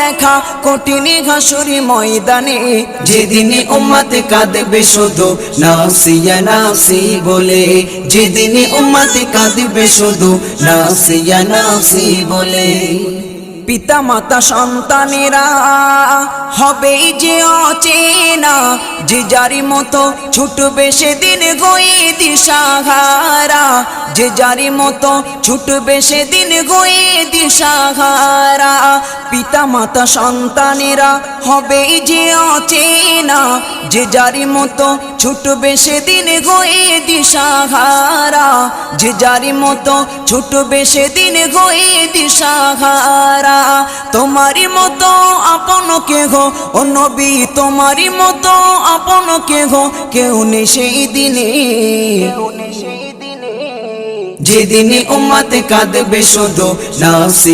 দেখা কঠিন হাসুরি ময়দানে, যেদিন উম্মত কাঁদবে শুধু নাফসিয়া নাফসি বলে, যেদিন উম্মত কাঁদবে শুধু নাফসিয়া নাফসি বলে। পিতা মাতা সন্তানেরা হবে যে অচেনা, যে যারি মতো ছুটবে সেদিন গয়ে দিশাহারা, যে যারি মতো ছুটবে সেদিন গয়ে দিশাহারা। পিতা মাতা সন্তানেরা হবে যে অচেনা, যে যারি মতো ছুটবে সেদিন গয়ে দিশাহারা, যে যারি মতো ছুটবে সেদিন গয়ে দিশাহারা। তোমারি মতো আপন কে গো ও নবী, তোমারি মতো আপন কে গো কেউ নেই সেই দিনে, যেদিন উম্মত কাঁদবে শুধু নাফসি